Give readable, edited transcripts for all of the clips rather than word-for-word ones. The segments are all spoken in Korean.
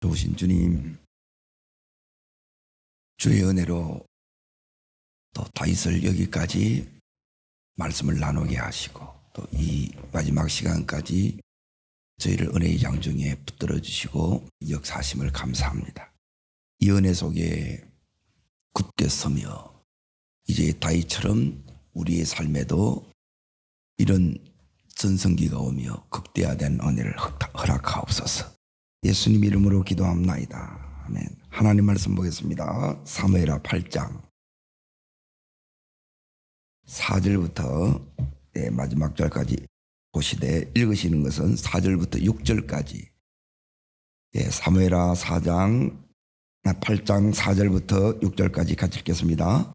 좋으신 주님, 주의 은혜로 또 다윗을 여기까지 말씀을 나누게 하시고 또 이 마지막 시간까지 저희를 은혜의 양중에 붙들어 주시고 역사하심을 감사합니다. 이 은혜 속에 굳게 서며 이제 다윗처럼 우리의 삶에도 이런 전성기가 오며 극대화된 은혜를 허락하옵소서. 예수님 이름으로 기도합나이다. 아멘. 하나님 말씀 보겠습니다. 사무엘하 8장 4절부터 마지막 절까지 보시되 읽으시는 것은 4절부터 6절까지 사무엘하 8장 4절부터 6절까지 같이 읽겠습니다.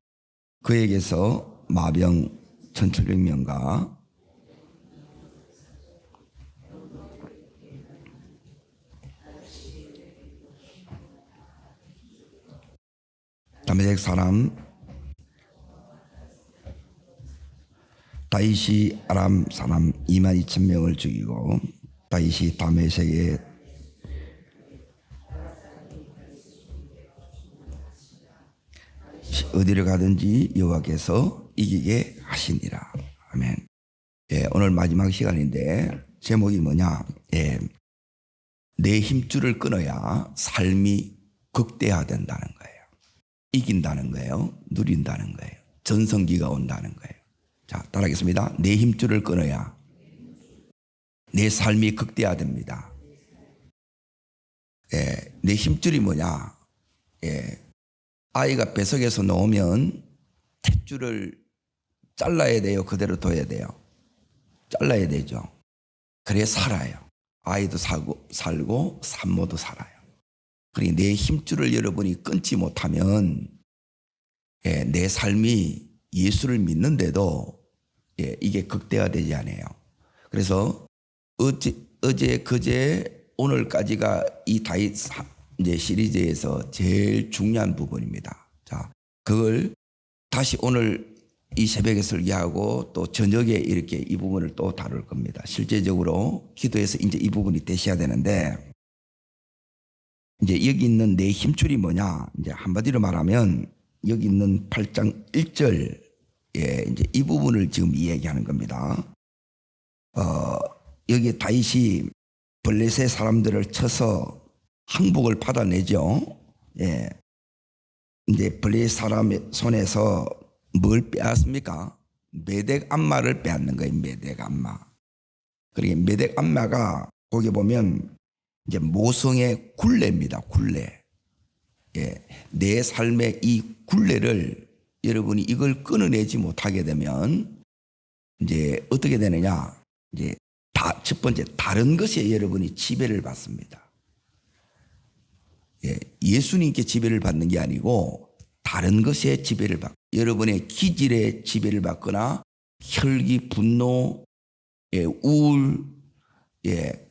그에게서 마병 1700명과 다메섹 사람 다윗이 아람 사람 22,000명을 죽이고 다윗이 다메섹에 어디를 가든지 여호와께서 이기게 하시니라. 아멘. 오늘 마지막 시간인데 제목이 뭐냐? 내 힘줄을 끊어야 삶이 극대화된다는 거예요. 이긴다는 거예요. 누린다는 거예요. 전성기가 온다는 거예요. 자, 따라하겠습니다. 내 힘줄을 끊어야 내 삶이 극대화됩니다. 내 힘줄이 뭐냐? 아이가 뱃속에서 나오면 탯줄을 잘라야 돼요? 그대로 둬야 돼요? 잘라야 되죠. 그래야 살아요. 아이도 살고 산모도 살아요. 그러니 내 힘줄을 여러분이 끊지 못하면 내 삶이 예수를 믿는데도 이게 극대화되지 않아요. 그래서 어제 그제 오늘까지가 이 다윗 이제 시리즈에서 제일 중요한 부분입니다. 자, 그걸 다시 오늘 이 새벽에 설교하고 또 저녁에 이렇게 이 부분을 또 다룰 겁니다. 실제적으로 기도해서 이제 이 부분이 되셔야 되는데, 이제 여기 있는 내 힘줄이 뭐냐? 이제 한마디로 말하면 여기 있는 8장 1절 이제 이 부분을 지금 이야기하는 겁니다. 여기 다윗이 블레셋 사람들을 쳐서 항복을 받아내죠. 이제 블레셋 사람의 손에서 뭘 빼앗습니까? 메덱 암마를 빼앗는 거예요. 메덱 암마. 그러니까 메덱 암마가 거기 보면 이제 모성의 굴레입니다. 굴레. 내 삶의 이 굴레를 여러분이 이걸 끊어내지 못하게 되면 이제 어떻게 되느냐? 이제 첫 번째 다른 것에 여러분이 지배를 받습니다. 예수님께 지배를 받는 게 아니고 다른 것에 지배를 받고 여러분의 기질에 지배를 받거나 혈기, 분노, 우울,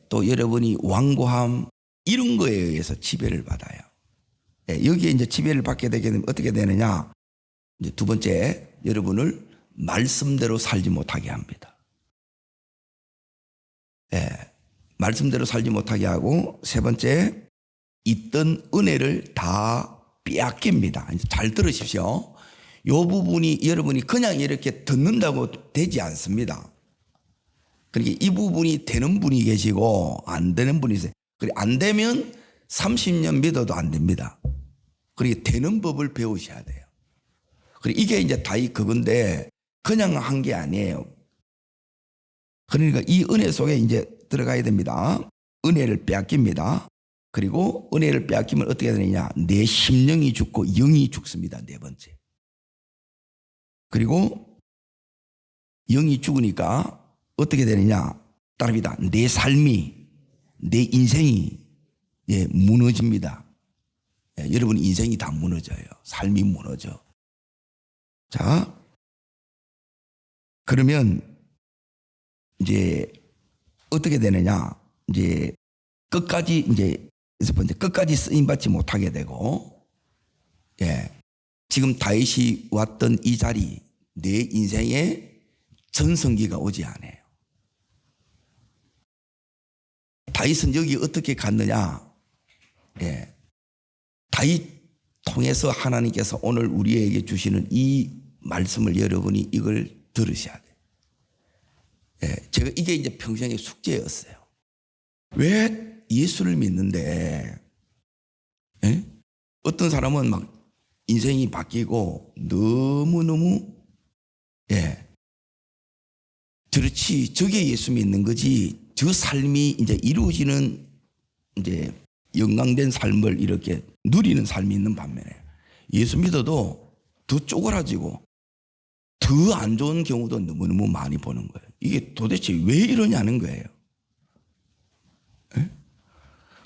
또 여러분이 완고함 이런 거에 의해서 지배를 받아요. 여기에 이제 지배를 받게 되게 되면 어떻게 되느냐? 이제 두 번째, 여러분을 말씀대로 살지 못하게 합니다. 말씀대로 살지 못하게 하고 세 번째, 있던 은혜를 다 빼앗깁니다. 이제 잘 들으십시오. 이 부분이 여러분이 그냥 이렇게 듣는다고 되지 않습니다. 그러니까 이 부분이 되는 분이 계시고 안 되는 분이 있어요. 안 되면 30년 믿어도 안 됩니다. 그러니까 되는 법을 배우셔야 돼요. 그리고 이게 이제 다윗 그건데 그냥 한 게 아니에요. 그러니까 이 은혜 속에 이제 들어가야 됩니다. 은혜를 빼앗깁니다. 그리고 은혜를 빼앗기면 어떻게 되느냐? 내 심령이 죽고 영이 죽습니다. 네 번째. 그리고 영이 죽으니까 어떻게 되느냐? 따릅니다. 내 삶이, 내 인생이 무너집니다. 여러분 인생이 다 무너져요. 삶이 무너져. 자, 그러면 이제 어떻게 되느냐? 이제 끝까지 이제 끝까지 쓰임 받지 못하게 되고, 지금 다윗이 왔던 이 자리, 내 인생에 전성기가 오지 않아요. 다윗은 여기 어떻게 갔느냐? 다윗 통해서 하나님께서 오늘 우리에게 주시는 이 말씀을 여러분이 이걸 들으셔야 돼요. 예, 제가 이게 이제 평생의 숙제였어요. 왜 예수를 믿는데, 예? 어떤 사람은 막 인생이 바뀌고 너무너무, 예, 그렇지, 저게 예수 믿는 거지, 저 삶이 이제 이루어지는 이제 영광된 삶을 이렇게 누리는 삶이 있는 반면에 예수 믿어도 더 쪼그라지고 더 안 좋은 경우도 너무너무 많이 보는 거예요. 이게 도대체 왜 이러냐는 거예요. 에?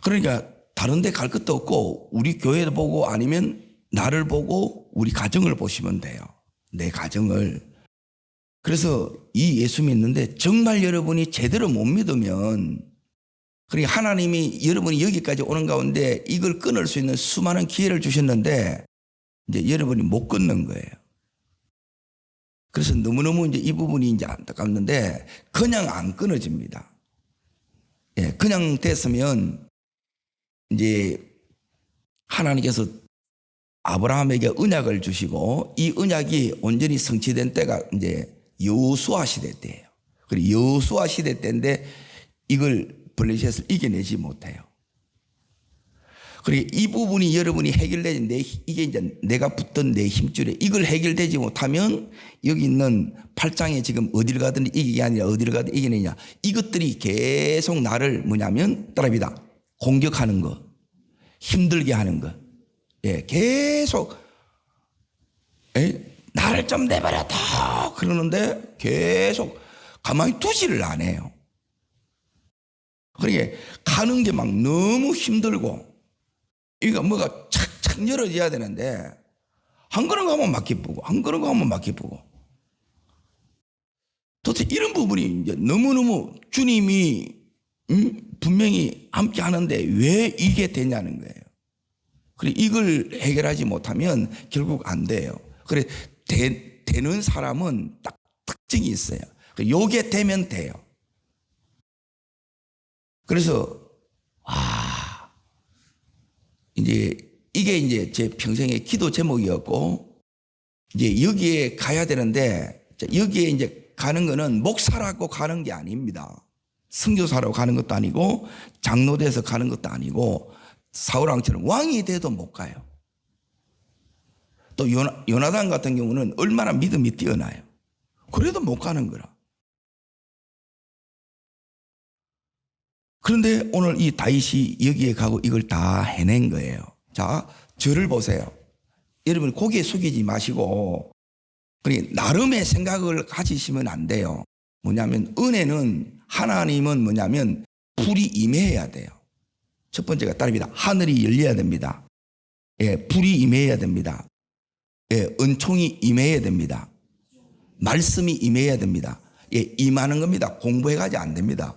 그러니까 다른 데 갈 것도 없고 우리 교회 보고 아니면 나를 보고 우리 가정을 보시면 돼요. 내 가정을. 그래서 이 예수 믿는데 정말 여러분이 제대로 못 믿으면, 그러니까 하나님이 여러분이 여기까지 오는 가운데 이걸 끊을 수 있는 수많은 기회를 주셨는데 이제 여러분이 못 끊는 거예요. 그래서 너무너무 이제 이 부분이 이제 안타깝는데 그냥 안 끊어집니다. 예, 그냥 됐으면 이제 하나님께서 아브라함에게 언약을 주시고 이 언약이 온전히 성취된 때가 이제 여호수아 시대 때예요. 그리고 여호수아 시대 때인데 이걸 블레셋을 이겨내지 못해요. 그리고 이 부분이 여러분이 해결되지, 이게 이제 내가 붙던 내 힘줄에 이걸 해결되지 못하면 여기 있는 8장에 지금 어디를 가든 이기게 아니라 어디를 가든 이기느냐, 이것들이 계속 나를 뭐냐면 따라합니다. 공격하는 거, 힘들게 하는 거, 예, 계속, 예, 나를 좀 내버려둬 그러는데 계속 가만히 두지를 안 해요. 그러니까 가는 게 막 너무 힘들고, 이거 뭐가 착착 열어져야 되는데 한 걸음 가면 막 기쁘고 한 걸음 가면 막 기쁘고, 도대체 이런 부분이 이제 너무너무 주님이 분명히 함께 하는데 왜 이게 되냐는 거예요. 그리고 이걸 해결하지 못하면 결국 안 돼요. 그래 되는 사람은 딱 특징이 있어요. 요게 되면 돼요. 그래서 이제 이게 이제 제 평생의 기도 제목이었고, 이제 여기에 가야 되는데 여기에 이제 가는 거는 목사라고 가는 게 아닙니다. 선교사라고 가는 것도 아니고 장로돼서 가는 것도 아니고 사울왕처럼 왕이 돼도 못 가요. 또 요나단 같은 경우는 얼마나 믿음이 뛰어나요. 그래도 못 가는 거라. 그런데 오늘 이 다윗이 여기에 가고 이걸 다 해낸 거예요. 자, 저를 보세요. 여러분 고개 숙이지 마시고, 그러니까 나름의 생각을 가지시면 안 돼요. 뭐냐면 은혜는, 하나님은 뭐냐면 불이 임해야 돼요. 첫 번째가 따릅니다. 하늘이 열려야 됩니다. 예, 불이 임해야 됩니다. 예, 은총이 임해야 됩니다. 말씀이 임해야 됩니다. 예, 임하는 겁니다. 공부해가지 안 됩니다.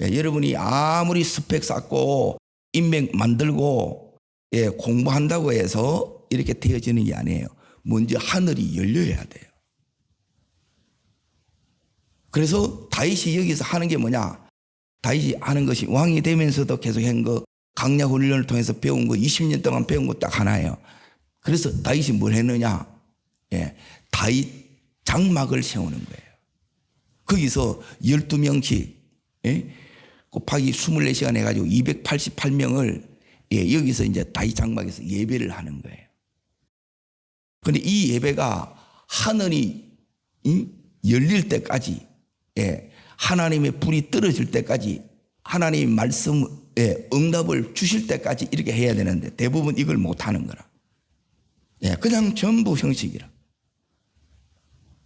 예, 여러분이 아무리 스펙 쌓고 인맥 만들고, 예, 공부한다고 해서 이렇게 되어지는 게 아니에요. 먼저 하늘이 열려야 돼요. 그래서 다윗이 여기서 하는 게 뭐냐? 다윗이 하는 것이 왕이 되면서도 계속 한 거, 강약 훈련을 통해서 배운 거, 20년 동안 배운 거 딱 하나예요. 그래서 다윗이 뭘 했느냐? 예, 다윗 장막을 세우는 거예요. 거기서 12명씩, 예, 곱하기 24시간 해가지고 288명을, 예, 여기서 이제 다윗 장막에서 예배를 하는 거예요. 그런데 이 예배가 하늘이 열릴 때까지, 예, 하나님의 불이 떨어질 때까지, 하나님의 말씀에 응답을 주실 때까지 이렇게 해야 되는데 대부분 이걸 못하는 거라. 예, 그냥 전부 형식이라.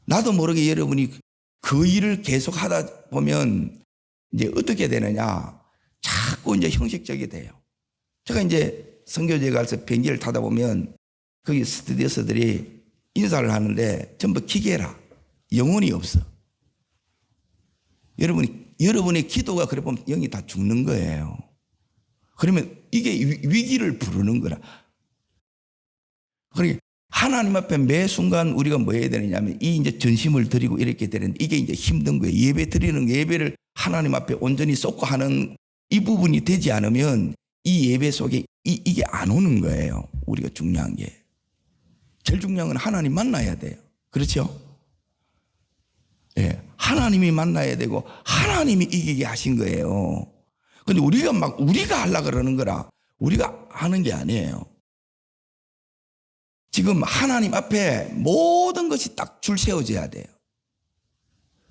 나도 모르게 여러분이 그 일을 계속 하다 보면 이제 어떻게 되느냐, 자꾸 이제 형식적이 돼요. 제가 이제 선교지에 가서 비행기를 타다 보면 거기 스튜디오스들이 인사를 하는데 전부 기계라. 영혼이 없어. 여러분의 기도가 그래 보면 영이 다 죽는 거예요. 그러면 이게 위기를 부르는 거라. 그러니까 하나님 앞에 매 순간 우리가 뭐 해야 되느냐면 이 이제 전심을 드리고 이렇게 되는데 이게 이제 힘든 거예요. 예배 드리는 예배를 하나님 앞에 온전히 쏟고 하는 이 부분이 되지 않으면 이 예배 속에 이게 안 오는 거예요. 우리가 중요한 게. 제일 중요한 건 하나님 만나야 돼요. 그렇죠? 예, 하나님이 만나야 되고 하나님이 이기게 하신 거예요. 근데 우리가 하려고 그러는 거라 우리가 하는 게 아니에요. 지금 하나님 앞에 모든 것이 딱 줄 세워져야 돼요.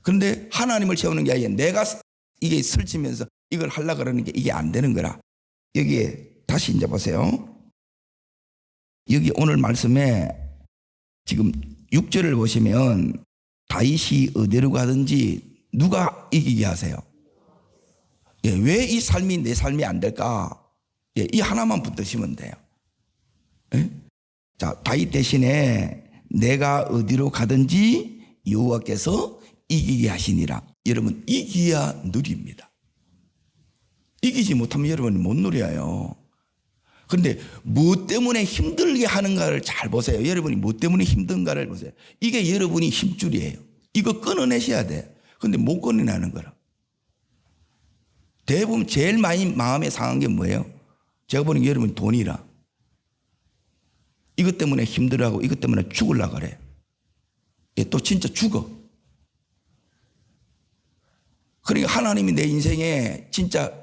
그런데 하나님을 세우는 게 아니라 내가 이게 설치면서 이걸 하려고 그러는 게 이게 안 되는 거라. 여기에 다시 이제 보세요. 여기 오늘 말씀에 지금 6절을 보시면 다윗이 어디로 가든지 누가 이기게 하세요? 예, 왜 이 삶이 내 삶이 안 될까? 예, 이 하나만 붙드시면 돼요. 예? 자, 다윗 대신에 내가 어디로 가든지 여호와께서 이기게 하시니라. 여러분, 이기야 누립니다. 이기지 못하면 여러분이 못 누려요. 그런데 무엇 때문에 힘들게 하는가를 잘 보세요. 여러분이 무엇 때문에 힘든가를 보세요. 이게 여러분이 힘줄이에요. 이거 끊어내셔야 돼. 그런데 못 끊어내는 거라. 대부분 제일 많이 마음에 상한 게 뭐예요? 제가 보는 게 여러분 돈이라. 이것 때문에 힘들어하고 이것 때문에 죽으려고 그래. 예, 또 진짜 죽어. 그러니까 하나님이 내 인생에 진짜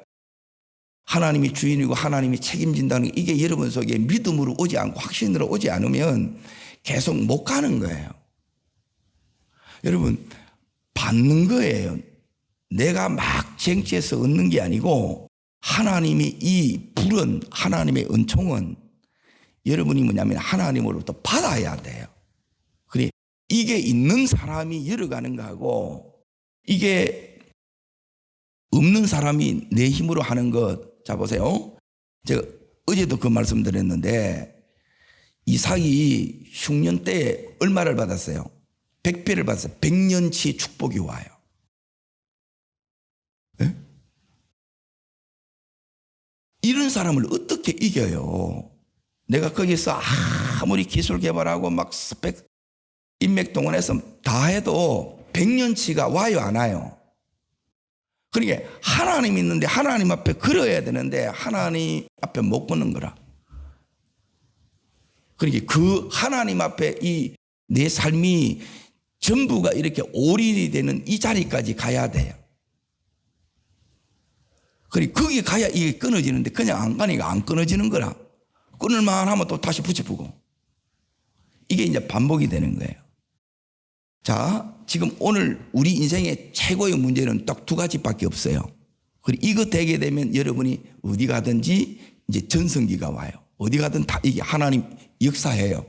하나님이 주인이고 하나님이 책임진다는 게 이게 여러분 속에 믿음으로 오지 않고 확신으로 오지 않으면 계속 못 가는 거예요. 여러분, 받는 거예요. 내가 막 쟁취해서 얻는 게 아니고 하나님이 이 불은 하나님의 은총은 여러분이 뭐냐면 하나님으로부터 받아야 돼요. 그래, 이게 있는 사람이 열어가는 거하고 이게 없는 사람이 내 힘으로 하는 것. 자, 보세요. 제가 어제도 그 말씀 드렸는데 이삭이 흉년 때 얼마를 받았어요? 100배를 받았어요. 100년치 축복이 와요. 네? 이런 사람을 어떻게 이겨요? 내가 거기서 아무리 기술 개발하고 막 스펙 인맥 동원해서 다 해도 100년치가 와요, 안 와요? 그러니까 하나님 있는데 하나님 앞에 걸어야 되는데 하나님 앞에 못 걷는 거라. 그러니까 그 하나님 앞에 이 내 삶이 전부가 이렇게 올인이 되는 이 자리까지 가야 돼요. 그러니까 거기 가야 이게 끊어지는데 그냥 안 가니까 안 끊어지는 거라. 끊을만 하면 또 다시 붙여보고. 이게 이제 반복이 되는 거예요. 자, 지금 오늘 우리 인생의 최고의 문제는 딱 두 가지밖에 없어요. 그리고 이거 되게 되면 여러분이 어디 가든지 이제 전성기가 와요. 어디 가든 다 이게 하나님 역사해요.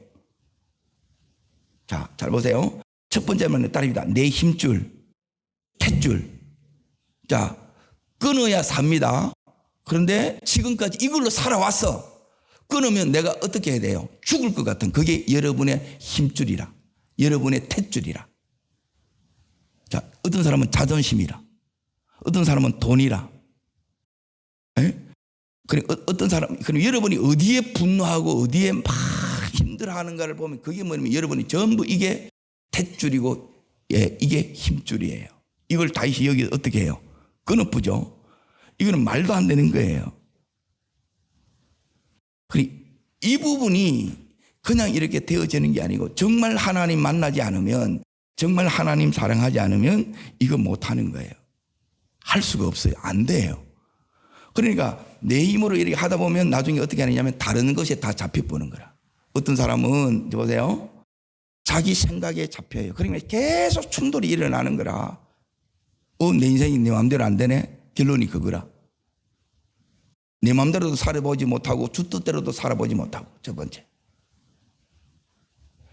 자, 잘 보세요. 첫 번째 말은 딸입니다. 내 힘줄, 탯줄. 자, 끊어야 삽니다. 그런데 지금까지 이걸로 살아왔어. 끊으면 내가 어떻게 해야 돼요? 죽을 것 같은 그게 여러분의 힘줄이라. 여러분의 탯줄이라. 자, 어떤 사람은 자존심이라. 어떤 사람은 돈이라. 에? 그래, 어떤 사람, 그럼 여러분이 어디에 분노하고 어디에 막 힘들어하는가를 보면 그게 뭐냐면 여러분이 전부 이게 탯줄이고, 예, 이게 힘줄이에요. 이걸 다시 여기 어떻게 해요? 끊어부죠. 이거는 말도 안 되는 거예요. 그리고 이 부분이 그냥 이렇게 되어지는 게 아니고 정말 하나님 만나지 않으면, 정말 하나님 사랑하지 않으면 이거 못하는 거예요. 할 수가 없어요. 안 돼요. 그러니까 내 힘으로 이렇게 하다 보면 나중에 어떻게 하느냐면 다른 것에 다 잡혀보는 거라. 어떤 사람은 보세요. 자기 생각에 잡혀요. 그러니까 계속 충돌이 일어나는 거라. 내 인생이 내 마음대로 안 되네. 결론이 그거라. 내 마음대로도 살아보지 못하고 주 뜻대로도 살아보지 못하고. 첫 번째.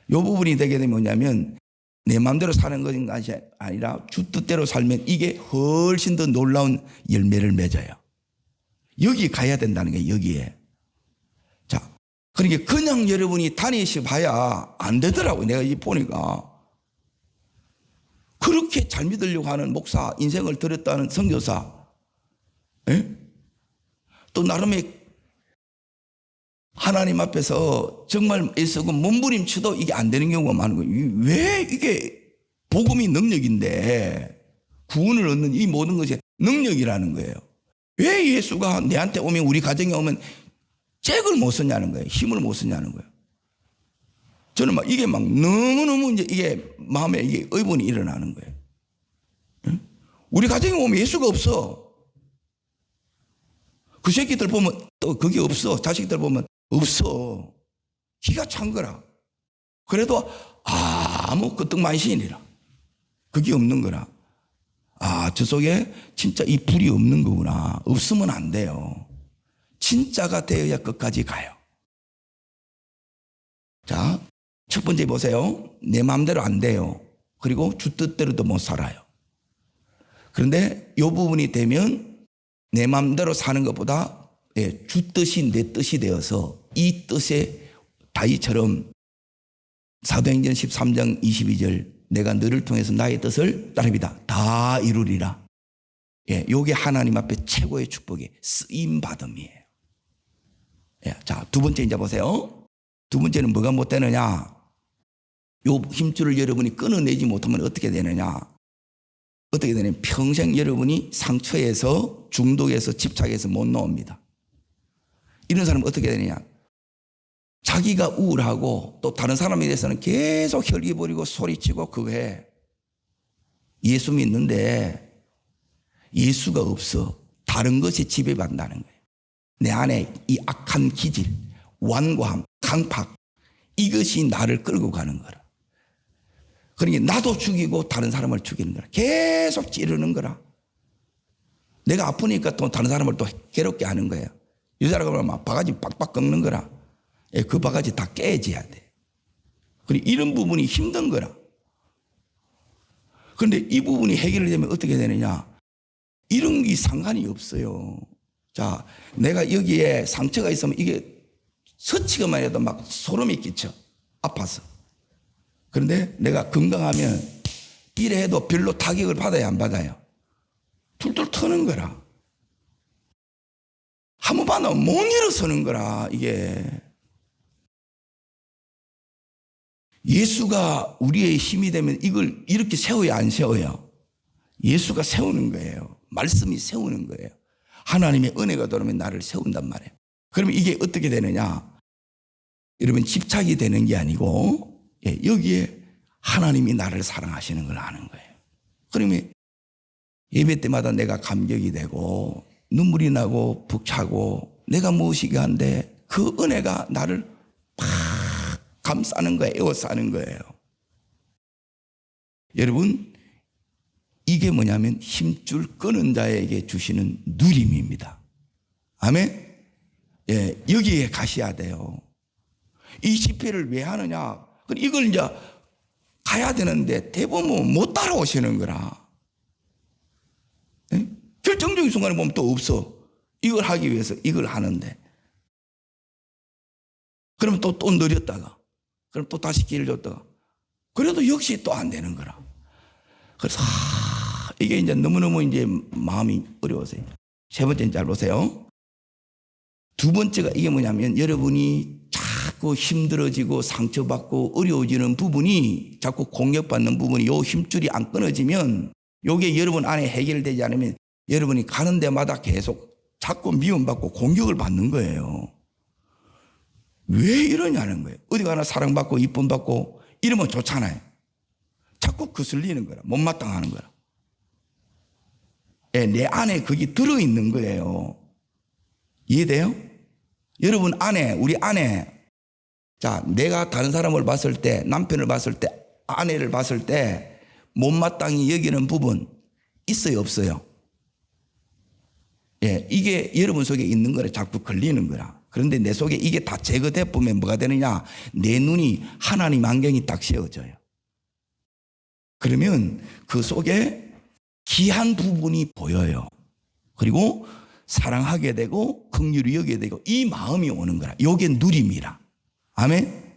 이 부분이 되게 되면 뭐냐면 내 마음대로 사는 것이 아니라 주 뜻대로 살면 이게 훨씬 더 놀라운 열매를 맺어요. 여기 가야 된다는 게 여기에. 자, 그러니까 그냥 여러분이 다니시 봐야 안 되더라고요. 내가 이 보니까. 그렇게 잘 믿으려고 하는 목사, 인생을 들였다는 선교사, 에? 또 나름의 하나님 앞에서 정말 애쓰고 몸부림쳐도 이게 안 되는 경우가 많은 거예요. 왜 이게 복음이 능력인데 구원을 얻는 이 모든 것이 능력이라는 거예요. 왜 예수가 내한테 오면, 우리 가정에 오면 잭을 못 쓰냐는 거예요. 힘을 못 쓰냐는 거예요. 저는 막 이게 막 너무너무 이제 이게 마음에 이게 의문이 일어나는 거예요. 응? 우리 가정에 오면 예수가 없어. 그 새끼들 보면 또 그게 없어. 자식들 보면 없어. 기가 찬 거라. 그래도 아무 끄떡만신이라. 그게 없는 거라. 아, 저 속에 진짜 이 불이 없는 거구나. 없으면 안 돼요. 진짜가 되어야 끝까지 가요. 자, 첫 번째 보세요. 내 마음대로 안 돼요. 그리고 주 뜻대로도 못 살아요. 그런데 이 부분이 되면 내 마음대로 사는 것보다 주 뜻이 내 뜻이 되어서 이 뜻에 다윗처럼 사도행전 13장 22절 내가 너를 통해서 나의 뜻을 따릅니다. 다 이루리라. 요게 하나님 앞에 최고의 축복이 쓰임받음이에요. 자, 두 번째 이제 보세요. 두 번째는 뭐가 못 되느냐? 요 힘줄을 여러분이 끊어내지 못하면 어떻게 되느냐? 어떻게 되냐면 평생 여러분이 상처에서, 중독에서, 집착해서 못 나옵니다. 이런 사람은 어떻게 되느냐? 자기가 우울하고 또 다른 사람에 대해서는 계속 혈기 부리고 소리치고 그거 해. 예수 믿는데 예수가 없어. 다른 것에 지배받는다는 거예요. 내 안에 이 악한 기질, 완고함, 강팍, 이것이 나를 끌고 가는 거라. 그러니까 나도 죽이고 다른 사람을 죽이는 거라. 계속 찌르는 거라. 내가 아프니까 또 다른 사람을 또 괴롭게 하는 거예요. 여자라고 하면 막 바가지 빡빡 꺾는 거라. 그 바가지 다 깨져야 돼. 그리고 이런 부분이 힘든 거라. 그런데 이 부분이 해결이 되면 어떻게 되느냐? 이런 게 상관이 없어요. 자, 내가 여기에 상처가 있으면 이게 스치기만 해도 막 소름이 끼쳐. 아파서. 그런데 내가 건강하면 이래 해도 별로 타격을 받아야 안 받아요? 툴툴 터는 거라. 한번 받으면 못 일어서는 거라, 이게. 예수가 우리의 힘이 되면 이걸 이렇게 세워야 안 세워요? 예수가 세우는 거예요. 말씀이 세우는 거예요. 하나님의 은혜가 들어오면 나를 세운단 말이에요. 그러면 이게 어떻게 되느냐? 여러분, 집착이 되는 게 아니고 여기에 하나님이 나를 사랑하시는 걸 아는 거예요. 그러면 예배 때마다 내가 감격이 되고 눈물이 나고 벅차고 내가 무엇이게 한데 그 은혜가 나를 팍 감싸는 거예요. 에워싸는 거예요. 여러분, 이게 뭐냐면 힘줄 끄는 자에게 주시는 누림입니다. 아멘? 여기에 가셔야 돼요. 이 집회를 왜 하느냐? 이걸 이제 가야 되는데 대부분 못 따라오시는 거라. 결정적인 순간에 보면 또 없어. 이걸 하기 위해서 이걸 하는데. 그러면 또 느렸다가. 그럼 또 다시 기회를 줬다가. 그래도 역시 또 안 되는 거라. 그래서 이게 이제 너무너무 이제 마음이 어려워서요. 세 번째는 잘 보세요. 두 번째가 이게 뭐냐면 여러분이 자꾸 힘들어지고 상처받고 어려워지는 부분이 자꾸 공격받는 부분이 요 힘줄이 안 끊어지면 요게 여러분 안에 해결되지 않으면 여러분이 가는 데마다 계속 자꾸 미움받고 공격을 받는 거예요. 왜 이러냐는 거예요. 어디 가나 사랑받고 이쁨받고 이러면 좋잖아요. 자꾸 거슬리는 거라. 못마땅하는 거라. 내 안에 그게 들어있는 거예요. 이해돼요? 여러분 안에, 우리 안에, 자, 내가 다른 사람을 봤을 때, 남편을 봤을 때, 아내를 봤을 때 못마땅히 여기는 부분 있어요, 없어요? 이게 여러분 속에 있는 거라. 자꾸 걸리는 거라. 그런데 내 속에 이게 다 제거돼 보면 뭐가 되느냐? 내 눈이 하나님 안경이 딱 씌워져요. 그러면 그 속에 귀한 부분이 보여요. 그리고 사랑하게 되고 긍휼히 여기게 되고 이 마음이 오는 거라. 이게 누림이라. 아멘?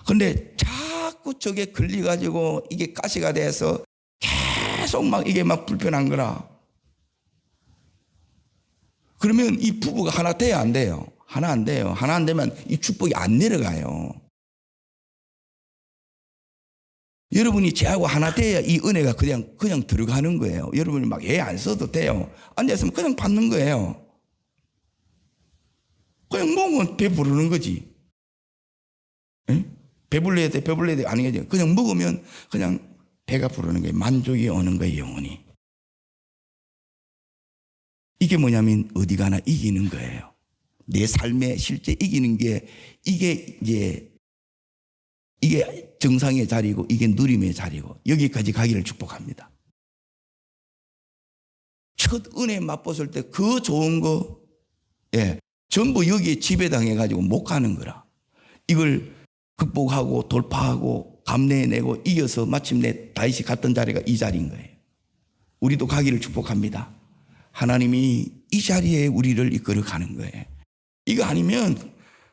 그런데 자꾸 저게 걸려가지고 이게 가시가 돼서 계속 막 이게 막 불편한 거라. 그러면 이 부부가 하나 돼야 안 돼요? 하나 안 돼요. 하나 안 되면 이 축복이 안 내려가요. 여러분이 죄하고 하나 돼야 이 은혜가 그냥 들어가는 거예요. 여러분이 막 애 안 써도 돼요. 앉아있으면 그냥 받는 거예요. 그냥 먹으면 배부르는 거지. 에? 배불러야 돼 아니겠죠. 그냥 먹으면 그냥 배가 부르는 거예요. 만족이 오는 거예요, 영혼이. 이게 뭐냐면 어디 가나 이기는 거예요. 내 삶에 실제 이기는 게 이게 정상의 자리고 이게 누림의 자리고 여기까지 가기를 축복합니다. 첫 은혜 맛봤을 때 그 좋은 거 전부 여기에 지배당해가지고 못 가는 거라. 이걸 극복하고 돌파하고 감내해내고 이겨서 마침내 다윗이 갔던 자리가 이 자리인 거예요. 우리도 가기를 축복합니다. 하나님이 이 자리에 우리를 이끌어 가는 거예요. 이거 아니면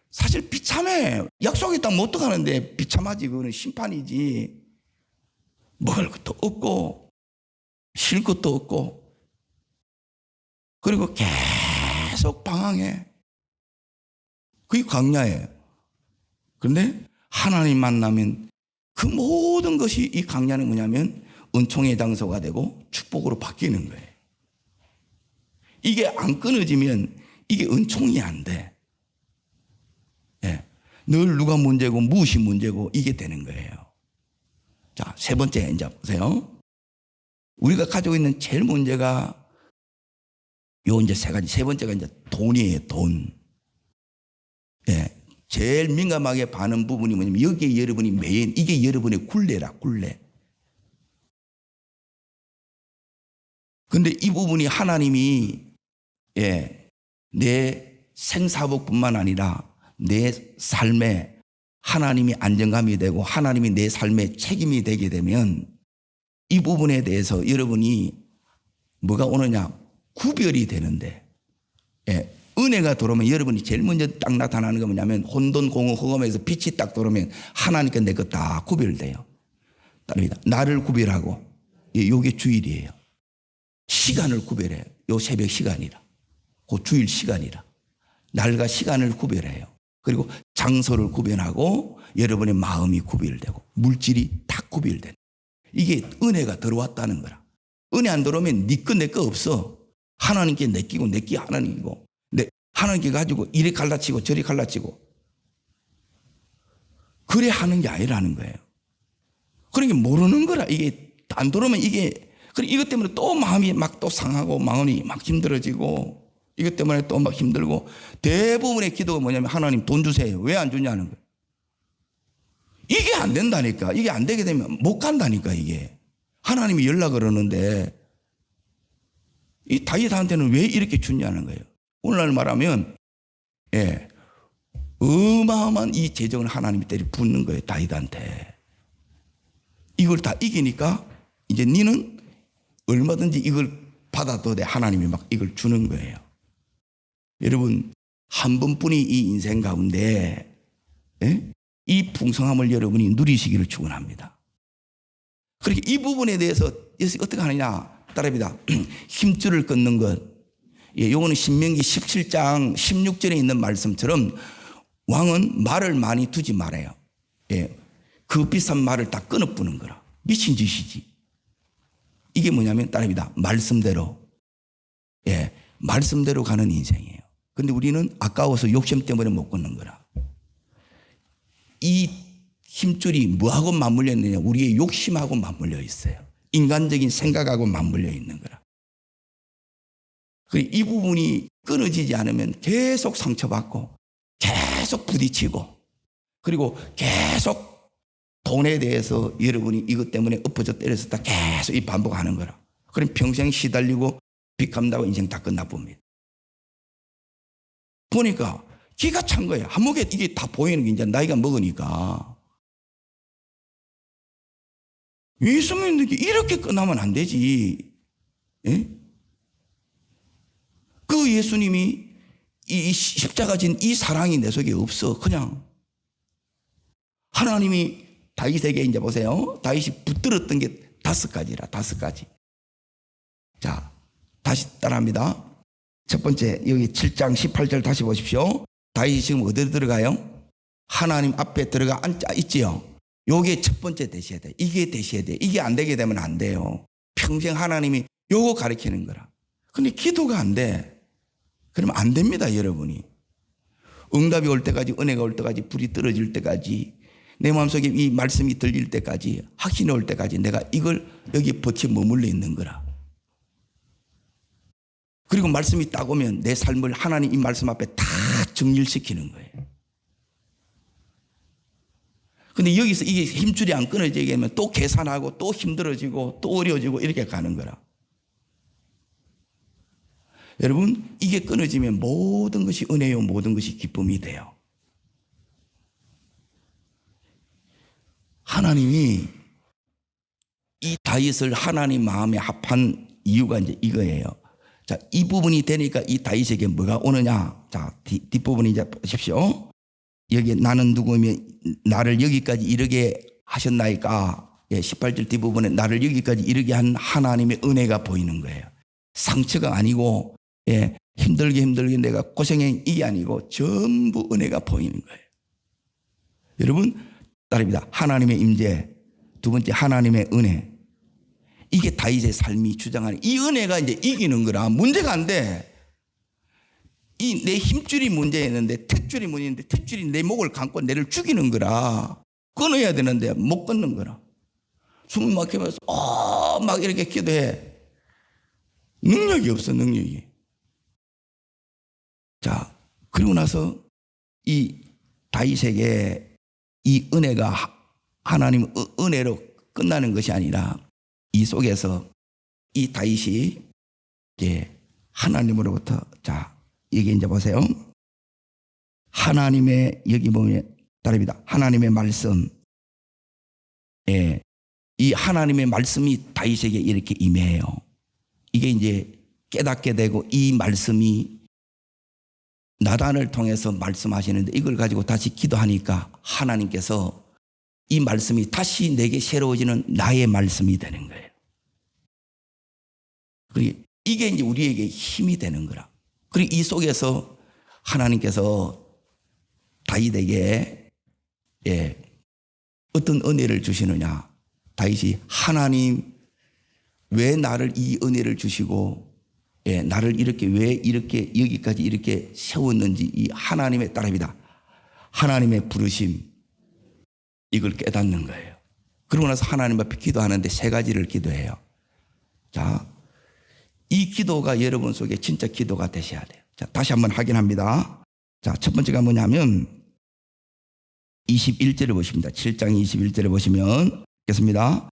사실 비참해. 약속의 땅 못 들어가는데 비참하지. 그거는 심판이지. 먹을 것도 없고 쉴 것도 없고 그리고 계속 방황해. 그게 광야예요. 그런데 하나님 만나면 그 모든 것이 이 광야는 뭐냐면 은총의 장소가 되고 축복으로 바뀌는 거예요. 이게 안 끊어지면 이게 은총이 안 돼. 늘 누가 문제고 무엇이 문제고 이게 되는 거예요. 자, 세 번째 이제 보세요. 우리가 가지고 있는 제일 문제가 요 이제 세 가지. 세 번째가 이제 돈이에요, 돈. 제일 민감하게 반응 부분이 뭐냐면 여기에 여러분이 매인 이게 여러분의 굴레라, 굴레. 근데 이 부분이 하나님이 내 생사복뿐만 아니라 내 삶에 하나님이 안정감이 되고 하나님이 내 삶에 책임이 되게 되면 이 부분에 대해서 여러분이 뭐가 오느냐 구별이 되는데 은혜가 들어오면 여러분이 제일 먼저 딱 나타나는 게 뭐냐면 혼돈 공허 허감에서 빛이 딱 들어오면 하나님께 내 것 다 구별돼요. 따릅니다. 나를 구별하고 요게 주일이에요. 시간을 구별해요. 요 새벽 시간이라 그 주일 시간이라 날과 시간을 구별해요. 그리고 장소를 구별하고 여러분의 마음이 구별되고 물질이 다 구별되는 이게 은혜가 들어왔다는 거라. 은혜 안 들어오면 네 거 내 거 없어. 하나님께 내끼고 내끼 하나님이고 하나님께 가지고 이리 갈라치고 저리 갈라치고 그래 하는 게 아니라는 거예요. 그러니까 모르는 거라. 이게 안 들어오면 이게 이것 때문에 또 마음이 막 또 상하고 마음이 막 힘들어지고 이것 때문에 또 막 힘들고 대부분의 기도가 뭐냐면 하나님 돈 주세요. 왜 안 주냐는 거예요. 이게 안 된다니까. 이게 안 되게 되면 못 간다니까 이게. 하나님이 연락을 하는데 이 다윗한테는 왜 이렇게 주냐는 거예요. 오늘날 말하면 어마어마한 이 재정을 하나님이 때려 붓는 거예요. 다윗한테. 이걸 다 이기니까 이제 너는 얼마든지 이걸 받아도 돼. 하나님이 막 이걸 주는 거예요. 여러분 한 번뿐이 이 인생 가운데 이 풍성함을 여러분이 누리시기를 축원합니다. 그렇게 이 부분에 대해서 어떻게 하느냐 따라합니다. 힘줄을 끊는 것. 요거는 신명기 17장 16절에 있는 말씀처럼 왕은 말을 많이 두지 말아요. 그 비싼 말을 다 끊어부는 거라. 미친 짓이지. 이게 뭐냐면 따라합니다. 말씀대로. 말씀대로 가는 인생이에요. 근데 우리는 아까워서 욕심 때문에 못 끊는 거라. 이 힘줄이 뭐하고 맞물려 있느냐? 우리의 욕심하고 맞물려 있어요. 인간적인 생각하고 맞물려 있는 거라. 이 부분이 끊어지지 않으면 계속 상처받고 계속 부딪히고 그리고 계속 돈에 대해서 여러분이 이것 때문에 엎어져 때려서 계속 이 반복하는 거라. 그럼 평생 시달리고 빚 갚는다고 인생 다 끝나봅니다. 보니까 기가 찬 거예요. 한목에 이게 다 보이는 게 이제 나이가 먹으니까. 예수님이 이렇게 끝나면 안 되지. 그 예수님이 이 십자가 진 이 사랑이 내 속에 없어. 그냥 하나님이 다윗에게 이제 보세요. 다윗이 붙들었던 게 5가지라. 5가지. 자, 다시 따라합니다. 첫 번째 여기 7장 18절 다시 보십시오. 다윗이 지금 어디로 들어가요? 하나님 앞에 들어가 앉아 있지요. 요게 첫 번째 되셔야 돼. 이게 되셔야 돼. 이게 안 되게 되면 안 돼요. 평생 하나님이 요거 가르치는 거라. 근데 기도가 안 돼. 그러면 안 됩니다, 여러분이. 응답이 올 때까지, 은혜가 올 때까지, 불이 떨어질 때까지, 내 마음속에 이 말씀이 들릴 때까지, 확신이 올 때까지 내가 이걸 여기 버티 머물러 있는 거라. 그리고 말씀이 딱 오면 내 삶을 하나님 이 말씀 앞에 다 정렬시키는 거예요. 근데 여기서 이게 힘줄이 안 끊어지게 하면 또 계산하고 또 힘들어지고 또 어려워지고 이렇게 가는 거라. 여러분, 이게 끊어지면 모든 것이 은혜요, 모든 것이 기쁨이 돼요. 하나님이 이 다윗을 하나님 마음에 합한 이유가 이제 이거예요. 자, 이 부분이 되니까 이 다윗에게 뭐가 오느냐? 자, 뒷부분이 이제 보십시오. 여기 나는 누구며 나를 여기까지 이르게 하셨나이까? 예, 18절 뒷부분에 나를 여기까지 이르게 한 하나님의 은혜가 보이는 거예요. 상처가 아니고, 예, 힘들게 내가 고생한 이게 아니고 전부 은혜가 보이는 거예요. 여러분, 따릅니다. 하나님의 임재, 두 번째 하나님의 은혜. 이게 다윗의 삶이 주장하는 이 은혜가 이제 이기는 거라. 문제가 안 돼. 이 내 힘줄이 문제였는데 탯줄이 문제였는데 탯줄이 내 목을 감고 내를 죽이는 거라. 끊어야 되는데 못 끊는 거라. 숨을 막히면서 막 이렇게 기도해. 능력이 없어, 능력이. 자, 그리고 나서 이 다윗에게 이 은혜가 하나님 은혜로 끝나는 것이 아니라 이 속에서 이 다윗이 이제 하나님으로부터, 자, 이게 이제 보세요. 하나님의, 여기 보면 다릅니다. 하나님의 말씀. 예. 이 하나님의 말씀이 다윗에게 이렇게 임해요. 이게 이제 깨닫게 되고 이 말씀이 나단을 통해서 말씀하시는데 이걸 가지고 다시 기도하니까 하나님께서 이 말씀이 다시 내게 새로워지는 나의 말씀이 되는 거예요. 그리고 이게 이제 우리에게 힘이 되는 거라. 그리고 이 속에서 하나님께서 다윗에게, 예, 어떤 은혜를 주시느냐. 다윗이 하나님 왜 나를 이 은혜를 주시고, 예, 나를 이렇게 왜 이렇게 여기까지 이렇게 세웠는지 이 하나님의 따릅니다. 하나님의 부르심, 이걸 깨닫는 거예요. 그러고 나서 하나님 앞에 기도하는데 세 가지를 기도해요. 자, 이 기도가 여러분 속에 진짜 기도가 되셔야 돼요. 자, 다시 한번 확인합니다. 자, 첫 번째가 뭐냐면 21절을 보십니다. 7장 21절을 보시면 읽겠습니다.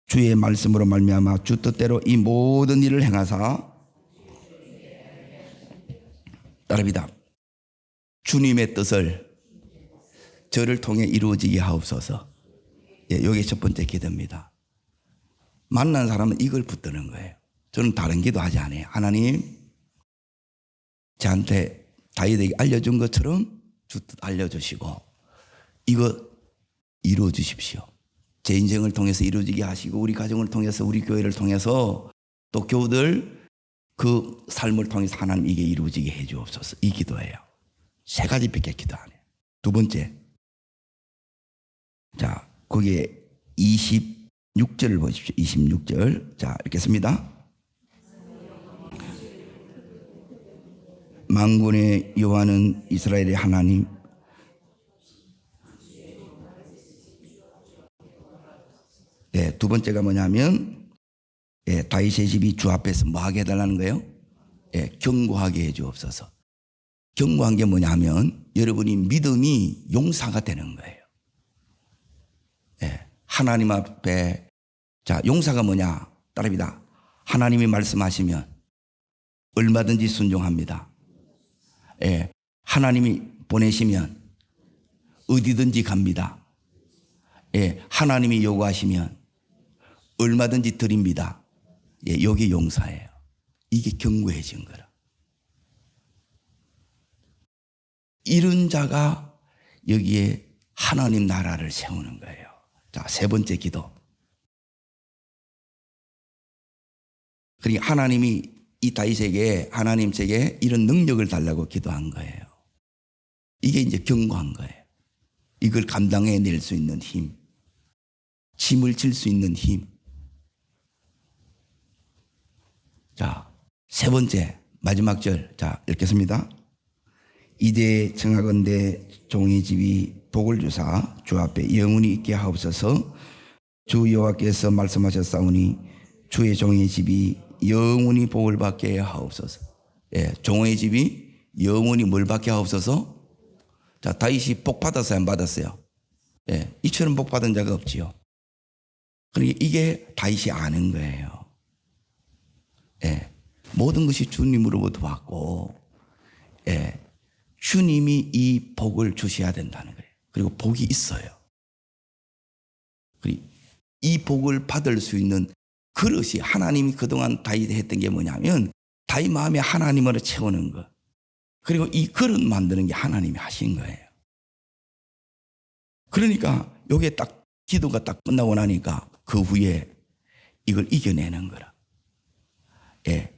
주의 말씀으로 말미암아 주 뜻대로 이 모든 일을 행하사, 따릅니다. 주님의 뜻을 저를 통해 이루어지게 하옵소서. 예, 이게 첫 번째 기도입니다. 만난 사람은 이걸 붙드는 거예요. 저는 다른 기도 하지 않아요. 하나님, 저한테 다윗에게 알려준 것처럼 주 뜻 알려주시고 이거 이루어 주십시오. 제 인생을 통해서 이루어지게 하시고 우리 가정을 통해서 우리 교회를 통해서 또 교우들 그 삶을 통해서 하나님 이게 이루어지게 해 주옵소서. 이 기도예요. 세 가지밖에 기도 안 해요. 두 번째, 자, 거기에 26절을 보십시오. 26절. 자, 읽겠습니다. 만군의 여호와는 이스라엘의 하나님, 예, 두 번째가 뭐냐면, 예, 다윗의 집이 주 앞에서 뭐 하게 해달라는 거예요? 예, 견고하게 해 주옵소서. 견고한 게 뭐냐면 여러분이 믿음이 용사가 되는 거예요. 예, 하나님 앞에, 자, 용사가 뭐냐? 따릅니다. 하나님이 말씀하시면 얼마든지 순종합니다. 예, 하나님이 보내시면 어디든지 갑니다. 예, 하나님이 요구하시면 얼마든지 드립니다. 예, 여기 용사예요. 이게 견고해진 거라. 이런 자가 여기에 하나님 나라를 세우는 거예요. 자, 세 번째 기도. 그러니까 하나님이 이 다윗에게, 하나님에게 이런 능력을 달라고 기도한 거예요. 이게 이제 견고한 거예요. 이걸 감당해낼 수 있는 힘. 짐을 질 수 있는 힘. 자, 세 번째 마지막 절. 자, 읽겠습니다. 이제 청하건대 종의 집이 복을 주사 주 앞에 영원히 있게 하옵소서. 주 여호와께서 말씀하셨사오니 주의 종의 집이 영원히 복을 받게 하옵소서. 예, 종의 집이 영원히 뭘 받게 하옵소서? 자, 다윗이 복 받았어요, 안 받았어요? 예, 이처럼 복 받은 자가 없지요. 그러니까 이게 다윗이 아는 거예요. 예, 모든 것이 주님으로부터 받고, 예, 주님이 이 복을 주셔야 된다는 거예요. 그리고 복이 있어요. 그리고 이 복을 받을 수 있는 그릇이 하나님이 그동안 다윗이 했던 게 뭐냐면 다윗 마음에 하나님으로 채우는 것. 그리고 이 그릇 만드는 게 하나님이 하신 거예요. 그러니까 요게 딱 기도가 딱 끝나고 나니까 그 후에 이걸 이겨내는 거라. 예,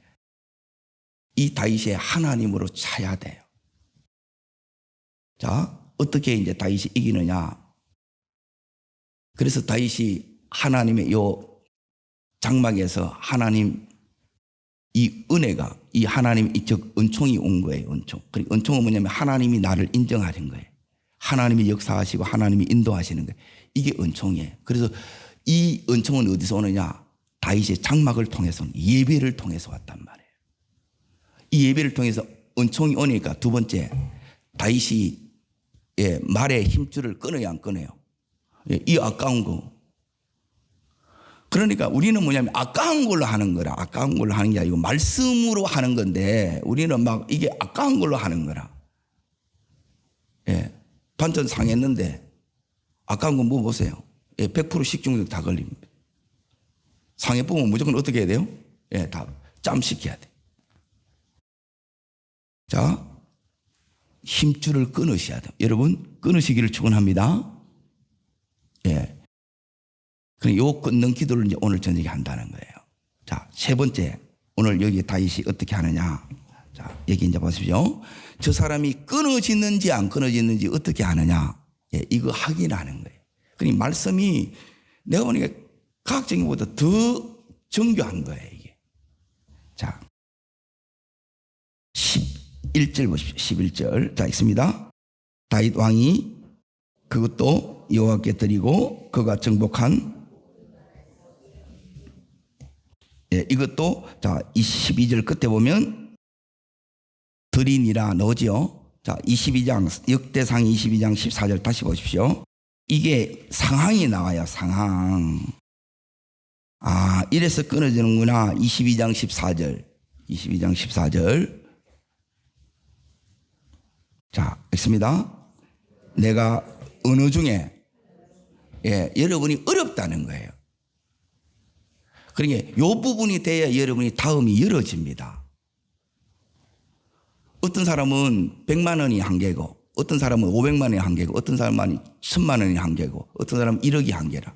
이 다윗이 하나님으로 차야 돼요. 자, 어떻게 이제 다윗이 이기느냐? 그래서 다윗이 하나님의 요 장막에서 하나님 이 은혜가 이 하나님 즉 은총이 온 거예요. 은총. 그리고 은총은 뭐냐면 하나님이 나를 인정하신 거예요. 하나님이 역사하시고 하나님이 인도하시는 거예요. 이게 은총이에요. 그래서 이 은총은 어디서 오느냐? 다윗의 장막을 통해서 예배를 통해서 왔단 말이에요. 이 예배를 통해서 은총이 오니까 두 번째 다윗이 예, 말의 힘줄을 끊어야 안 끊어요. 예, 이 아까운 거. 그러니까 우리는 뭐냐면 아까운 걸로 하는 거라. 아까운 걸로 하는 게 아니고 말씀으로 하는 건데 우리는 막 이게 아까운 걸로 하는 거라. 예, 반찬 상했는데 아까운 건 뭐 보세요. 예, 100% 식중독 다 걸립니다. 상해보면 무조건 어떻게 해야 돼요? 예, 다 짬시켜야 돼. 자, 힘줄을 끊으셔야 돼요. 여러분, 끊으시기를 축원합니다. 예. 그럼 요 끊는 기도를 이제 오늘 저녁에 한다는 거예요. 자, 세 번째. 오늘 여기 다윗이 어떻게 하느냐. 자, 여기 이제 보십시오. 저 사람이 끊어지는지 안 끊어지는지 어떻게 하느냐. 예, 이거 확인하는 거예요. 그러니 말씀이 내가 보니까 과학적인 것보다 더 정교한 거예요, 이게. 자, 11절 보십시오. 11절. 자, 있습니다. 다윗 왕이 그것도 여호와께 드리고 그가 정복한 예, 이것도 자, 22절 끝에 보면 드리니라 너지요. 자, 22장 역대상 22장 14절 다시 보십시오. 이게 상황이 나와요. 상황. 아, 이래서 끊어지는구나. 22장 14절. 22장 14절. 자, 읽습니다. 내가 어느 중에 예, 여러분이 어렵다는 거예요. 그러니까 이 부분이 돼야 여러분이 다음이 열어집니다. 어떤 사람은 100만 원이 한계고 어떤 사람은 500만 원이 한계고 어떤 사람은 1000만 원이 한계고 어떤 사람은 1억이 한계라.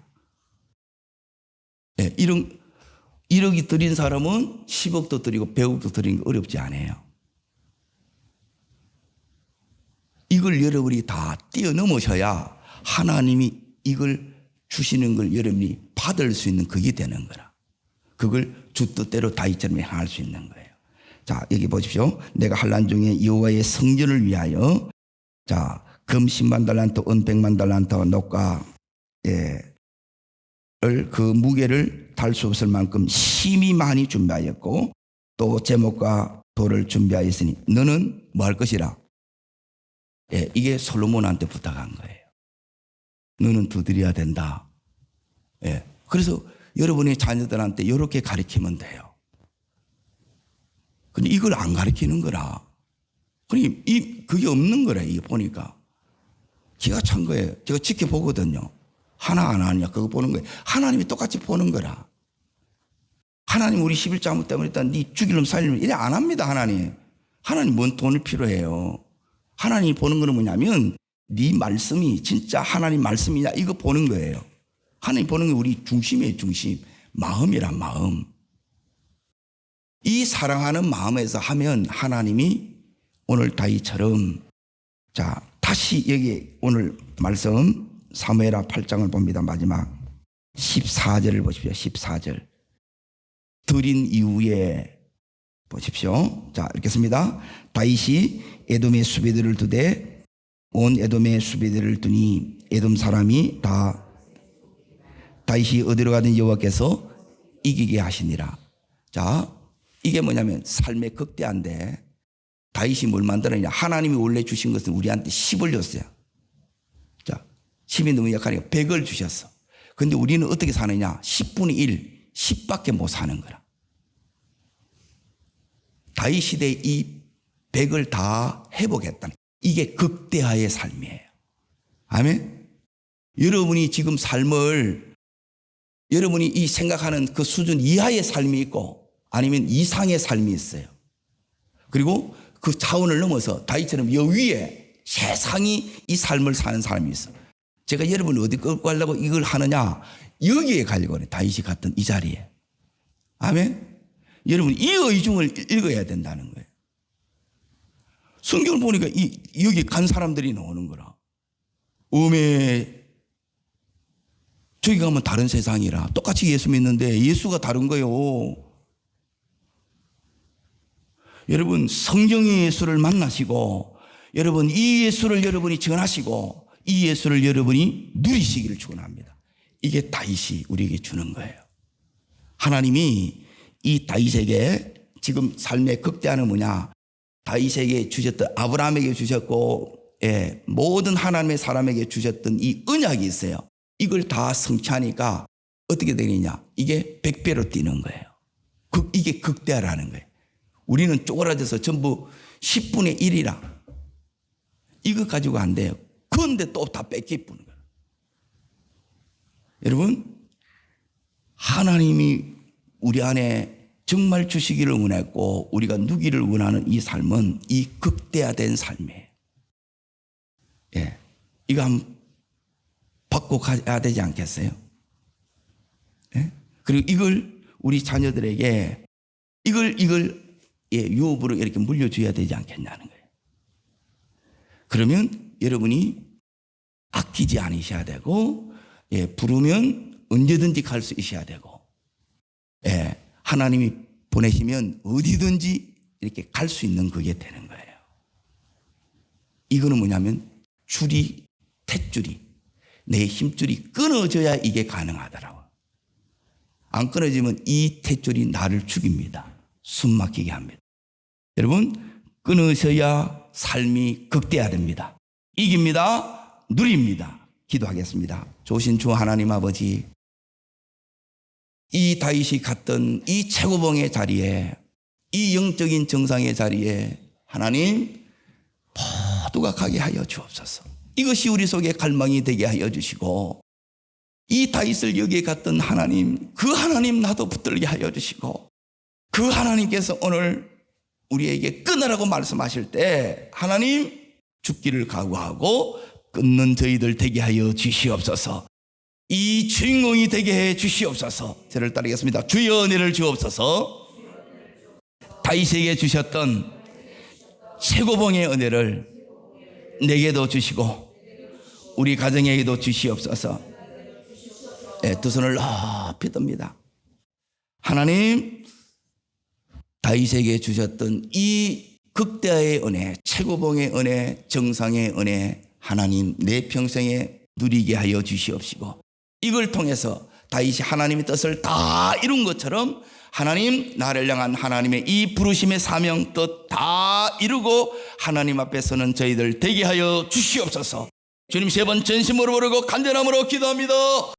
예, 1억이 드린 사람은 10억도 드리고 100억도 드리는 게 어렵지 않아요. 이걸 여러분이 다 뛰어넘으셔야 하나님이 이걸 주시는 걸 여러분이 받을 수 있는 그게 되는 거라. 그걸 주 뜻대로 다윗처럼 행할 수 있는 거예요. 자, 여기 보십시오. 내가 환난 중에 여호와의 성전을 위하여 자, 금 10만 달란트, 은 100만 달란트, 녹과 예, 그 무게를 달 수 없을 만큼 심히 많이 준비하였고 또 제목과 돌을 준비하였으니 너는 뭐 할 것이라. 예, 이게 솔로몬한테 부탁한 거예요. 너는 두드려야 된다. 예, 그래서 여러분의 자녀들한테 이렇게 가르치면 돼요. 근데 이걸 안 가르치는 거라. 그게 없는 거라, 이게 보니까. 기가 찬 거예요. 제가 지켜보거든요. 하나 안 하냐, 그거 보는 거예요. 하나님이 똑같이 보는 거라. 하나님 우리 11잘못 때문에 일단 네 죽이려면 살리려면 이래 안 합니다, 하나님. 하나님 뭔 돈이 필요해요. 하나님이 보는 거는 뭐냐면 네 말씀이 진짜 하나님 말씀이냐 이거 보는 거예요. 하나님 보는 게 우리 중심이에요, 중심. 마음이란 마음. 이 사랑하는 마음에서 하면 하나님이 오늘 다윗처럼 자, 다시 여기 오늘 말씀 사무엘하 8장을 봅니다. 마지막 14절을 보십시오. 14절. 들인 이후에 보십시오. 자, 읽겠습니다. 다윗이 에돔의 수비들을 두되 온 에돔의 수비들을 두니 에돔 사람이 다 다윗이 어디로 가든 여호와께서 이기게 하시니라. 자, 이게 뭐냐면 삶의 극대화인데 다윗이 뭘 만들었냐. 하나님이 원래 주신 것은 우리한테 10을 줬어요. 자, 10이 너무 약하니까 100을 주셨어. 근데 우리는 어떻게 사느냐. 10분의 1, 10밖에 못 사는 거라. 다윗 시대에 이 100을 다 회복했다는, 이게 극대화의 삶이에요. 아멘. 여러분이 지금 삶을, 여러분이 이 생각하는 그 수준 이하의 삶이 있고 아니면 이상의 삶이 있어요. 그리고 그 차원을 넘어서 다윗처럼 여 위에 세상이 이 삶을 사는 사람이 있어. 제가 여러분을 어디 끌고 가려고 이걸 하느냐, 여기에 가려고 해요. 다윗이 갔던 이 자리에. 아멘. 여러분 이 의중을 읽어야 된다는 거예요. 성경을 보니까 여기 간 사람들이 나오는 거라. 저기 가면 다른 세상이라. 똑같이 예수 믿는데 예수가 다른 거예요. 여러분 성경의 예수를 만나시고, 여러분 이 예수를 여러분이 전하시고, 이 예수를 여러분이 누리시기를 축원합니다. 이게 다윗이 우리에게 주는 거예요. 하나님이 이 다윗에게 지금 삶의 극대화는 뭐냐, 다윗에게 주셨던, 아브라함에게 주셨고, 모든 하나님의 사람에게 주셨던 이 언약이 있어요. 이걸 다 성취하니까 어떻게 되느냐, 이게 100배로 뛰는 거예요. 이게 극대화라는 거예요. 우리는 쪼그라져서 전부 10분의 1이라 이거 가지고 안 돼요. 그런데 또 다 뺏기쁘는 거예요. 여러분, 하나님이 우리 안에 정말 주시기를 원했고 우리가 누기를 원하는 이 삶은 이 극대화된 삶이에요. 이거 한번 받고 가야 되지 않겠어요? 그리고 이걸 우리 자녀들에게 이걸 유업으로 이렇게 물려줘야 되지 않겠냐는 거예요. 그러면 여러분이 아끼지 않으셔야 되고, 부르면 언제든지 갈 수 있어야 되고, 하나님이 보내시면 어디든지 이렇게 갈 수 있는 그게 되는 거예요. 이거는 뭐냐면 탯줄이, 내 힘줄이 끊어져야 이게 가능하더라고요. 안 끊어지면 이 탯줄이 나를 죽입니다. 숨 막히게 합니다. 여러분, 끊으셔야 삶이 극대화됩니다. 이깁니다. 누립니다. 기도하겠습니다. 좋으신 주 하나님 아버지, 이 다윗이 갔던 이 최고봉의 자리에, 이 영적인 정상의 자리에 하나님 모두가 가게 하여 주옵소서. 이것이 우리 속에 갈망이 되게 하여 주시고, 이 다윗을 여기에 갔던 하나님, 그 하나님 나도 붙들게 하여 주시고, 그 하나님께서 오늘 우리에게 끊으라고 말씀하실 때 하나님 죽기를 각오하고 끊는 저희들 되게 하여 주시옵소서. 이 주인공이 되게 해 주시옵소서. 저를 따르겠습니다. 주여 은혜를 주옵소서. 다윗에게 주셨던 최고봉의 은혜를 내게도 주시고 우리 가정에게도 주시옵소서. 두 손을 높이 듭니다. 하나님, 다윗에게 주셨던 이 극대화의 은혜, 최고봉의 은혜, 정상의 은혜, 하나님 내 평생에 누리게 하여 주시옵시고, 이걸 통해서 다윗이 하나님의 뜻을 다 이룬 것처럼 하나님, 나를 향한 하나님의 이 부르심의 사명 뜻 다 이루고 하나님 앞에 서는 저희들 되게 하여 주시옵소서. 주님, 세 번 전심으로 부르고 간절함으로 기도합니다.